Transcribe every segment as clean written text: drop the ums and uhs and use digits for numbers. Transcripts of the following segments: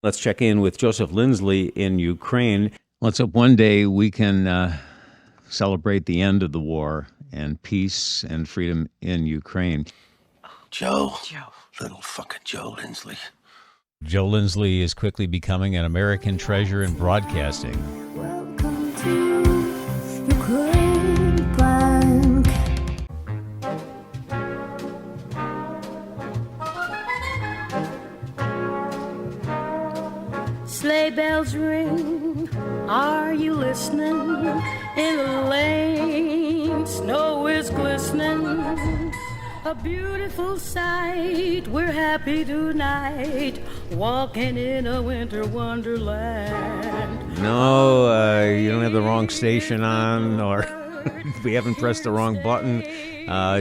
Let's check in with Joseph Lindsley in Ukraine. Let's hope one day we can celebrate the end of the war and peace and freedom in Ukraine. Joe. Little fucking Joe Lindsley. Joe Lindsley is quickly becoming an American treasure in broadcasting. Welcome to Ukraine Bank. Sleigh bells ring, are you listening? In the lane, snow is glistening. A beautiful sight, we're happy tonight, walking in a winter wonderland. No, you don't have the wrong station on, or we haven't pressed the wrong button.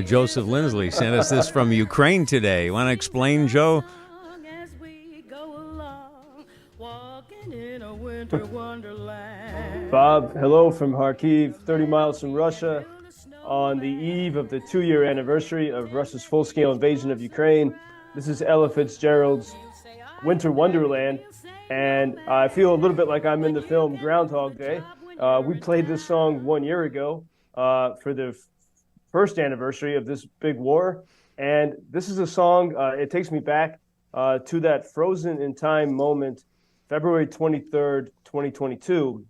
Joseph Lindsley sent us this from Ukraine today. Want to explain, Joe? As we go along, walking in a winter wonderland. Bob, hello from Kharkiv, 30 miles from Russia, on the eve of the 2-year anniversary of Russia's full-scale invasion of Ukraine. This is Ella Fitzgerald's Winter Wonderland, and I feel a little bit like I'm in the film Groundhog Day. We played this song 1 year ago for the first anniversary of this big war, and this is a song, it takes me back to that frozen in time moment, February 23rd, 2022,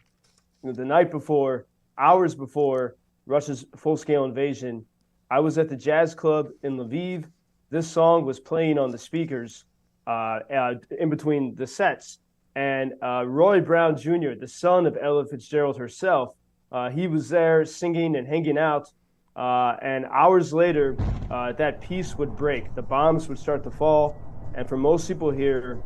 the night before, hours before Russia's full-scale invasion. I was at the jazz club in Lviv. This song was playing on the speakers in between the sets. And Roy Brown Jr., the son of Ella Fitzgerald herself, he was there singing and hanging out. And hours later, that peace would break. The bombs would start to fall. And for most people here,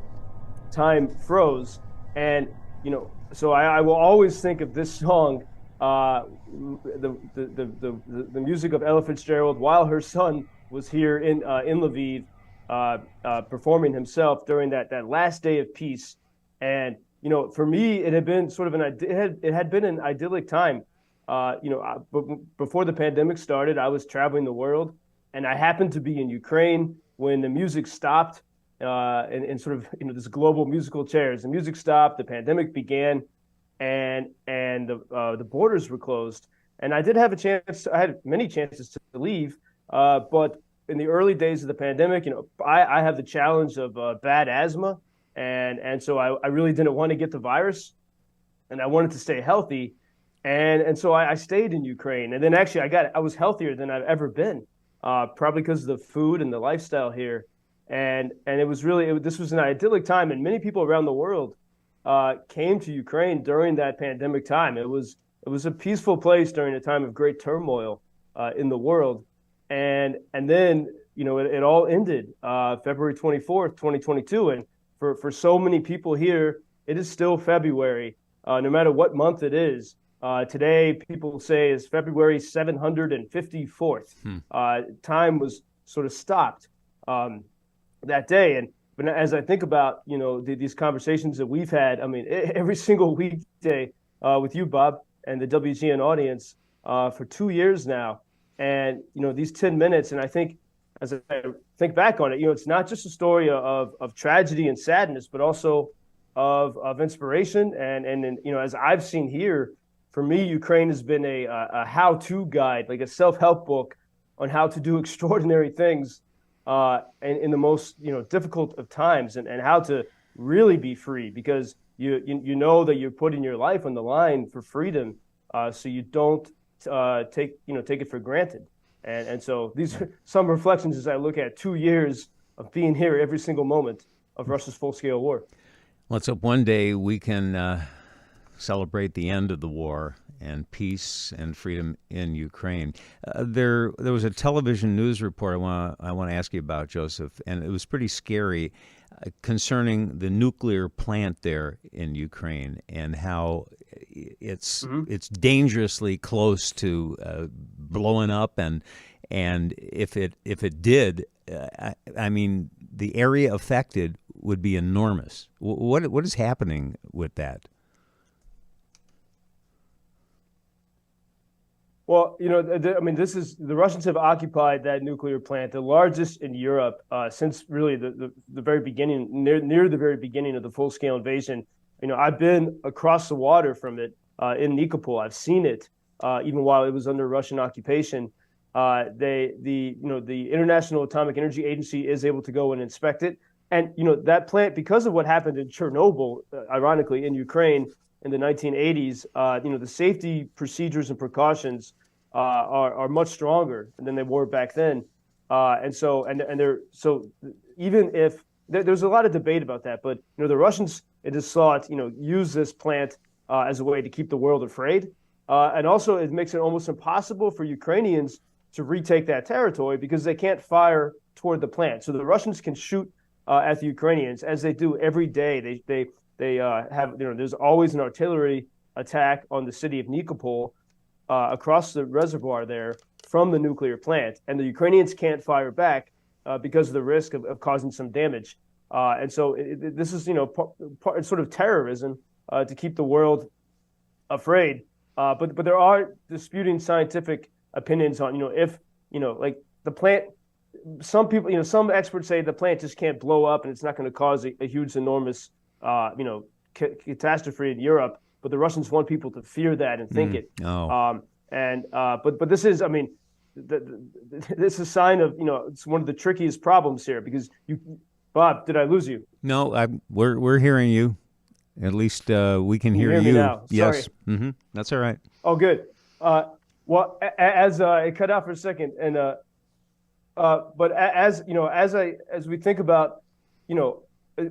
time froze. And, you know, so I will always think of this song, the music of Ella Fitzgerald, while her son was here in Lviv, performing himself during that last day of peace. And you know, for me, it had been sort of it had been an idyllic time. Before the pandemic started, I was traveling the world, and I happened to be in Ukraine when the music stopped. In sort of this global musical chairs, the music stopped, the pandemic began, and the borders were closed. And I did have a chance. I had many chances to leave, but in the early days of the pandemic, I have the challenge of bad asthma, and so I really didn't want to get the virus, and I wanted to stay healthy, and so I stayed in Ukraine. And then actually I was healthier than I've ever been, probably because of the food and the lifestyle here. And it was really this was an idyllic time, and many people around the world came to Ukraine during that pandemic time. It was a peaceful place during a time of great turmoil in the world, and then it all ended February 24th, 2022, and for so many people here, it is still February, no matter what month it is. Today, people say is February 754th. Time was sort of stopped that day. But as I think about, these conversations that we've had, I mean, every single weekday with you, Bob, and the WGN audience for 2 years now. And, these 10 minutes, and I think as I think back on it, it's not just a story of tragedy and sadness, but also of inspiration. And as I've seen here, for me, Ukraine has been a how-to guide, like a self-help book on how to do extraordinary things in the most difficult of times, and how to really be free, because you know that you're putting your life on the line for freedom, so you don't take it for granted. And so these are some reflections as I look at 2 years of being here every single moment of Russia's full-scale war. Let's hope one day we can celebrate the end of the war and peace and freedom in Ukraine. There was a television news report I want to ask you about, Joseph, and it was pretty scary, concerning the nuclear plant there in Ukraine and how it's dangerously close to blowing up, and if it did, I mean, the area affected would be enormous. What is happening with that? Well, I mean, the Russians have occupied that nuclear plant, the largest in Europe since really the very beginning, near the very beginning of the full-scale invasion. I've been across the water from it in Nikopol. I've seen it even while it was under Russian occupation. The International Atomic Energy Agency is able to go and inspect it. And, that plant, because of what happened in Chernobyl, ironically, in Ukraine in the 1980s, the safety procedures and precautions are much stronger than they were back then. So even if there's a lot of debate about that, but, the Russians, it is thought, use this plant as a way to keep the world afraid. And also it makes it almost impossible for Ukrainians to retake that territory because they can't fire toward the plant. So the Russians can shoot at the Ukrainians as they do every day. They have, there's always an artillery attack on the city of Nikopol across the reservoir there from the nuclear plant. And the Ukrainians can't fire back because of the risk of causing some damage. And so this is, it's sort of terrorism to keep the world afraid. But there are disputing scientific opinions on, if, like the plant, some people, some experts say the plant just can't blow up and it's not going to cause a huge, enormous, catastrophe in Europe. But the Russians want people to fear that and think it. Oh. But this is, I mean, this is a sign of, it's one of the trickiest problems here because Bob, did I lose you? No, we're hearing you. At least we can hear you. Me now? Yes. Sorry. Mm-hmm. That's all right. Oh, good. Well, as it cut out for a second, and but as we think about,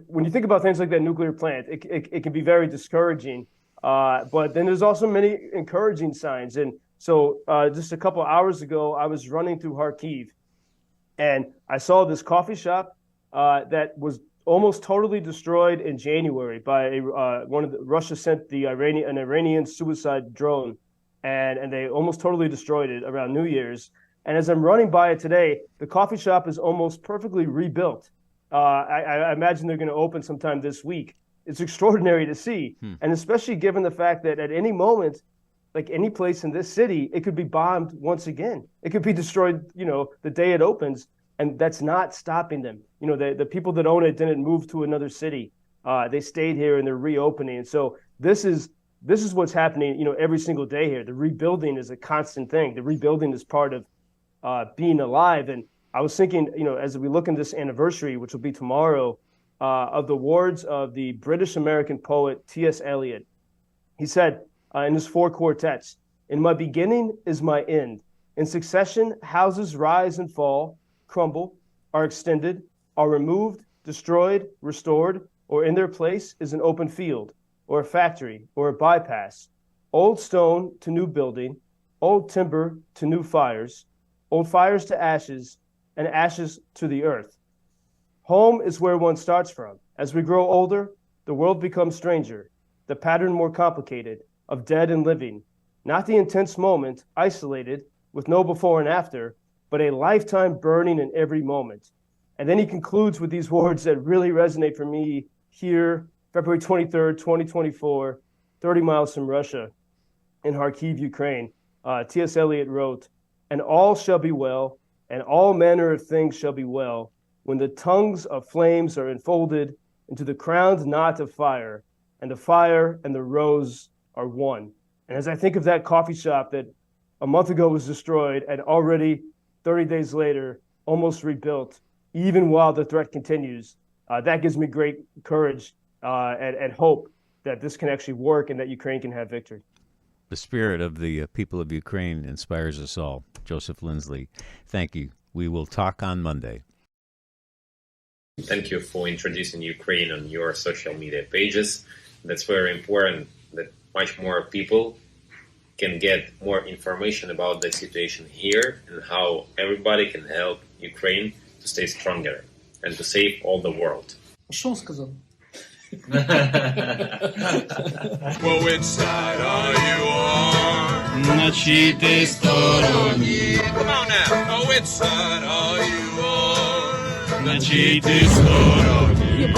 when you think about things like that nuclear plant, it can be very discouraging. But then there's also many encouraging signs. And so just a couple hours ago, I was running through Kharkiv, and I saw this coffee shop that was almost totally destroyed in January by Russia sent an Iranian suicide drone, and they almost totally destroyed it around New Year's. And as I'm running by it today, the coffee shop is almost perfectly rebuilt. I imagine they're going to open sometime this week. It's extraordinary to see, and especially given the fact that at any moment, like any place in this city, it could be bombed once again. It could be destroyed, the day it opens. And that's not stopping them. The people that own it didn't move to another city. They stayed here and they're reopening. And so this is what's happening, every single day here. The rebuilding is a constant thing. The rebuilding is part of being alive. And I was thinking, as we look in this anniversary, which will be tomorrow, of the words of the British-American poet T.S. Eliot. He said in his 4 quartets, "In my beginning is my end. In succession, houses rise and fall, crumble, are extended, are removed, destroyed, restored, or in their place is an open field, or a factory, or a bypass. Old stone to new building, old timber to new fires, old fires to ashes, and ashes to the earth. Home is where one starts from. As we grow older, the world becomes stranger, the pattern more complicated, of dead and living, not the intense moment, isolated, with no before and after, but a lifetime burning in every moment." And then he concludes with these words that really resonate for me here, February 23rd, 2024, 30 miles from Russia, in Kharkiv, Ukraine. T.S. Eliot wrote, "And all shall be well, and all manner of things shall be well, when the tongues of flames are enfolded into the crowned knot of fire, and the fire and the rose are one." And as I think of that coffee shop that a month ago was destroyed and already 30 days later, almost rebuilt, even while the threat continues, that gives me great courage and hope that this can actually work and that Ukraine can have victory. The spirit of the people of Ukraine inspires us all. Joseph Lindsley, thank you. We will talk on Monday. Thank you for introducing Ukraine on your social media pages. That's very important that much more people can get more information about the situation here and how everybody can help Ukraine to stay stronger and to save all the world. Что он сказал? Well, which side are you on? На чьей ты стороне? Come on now. Oh, which side are you on? На чьей ты стороне?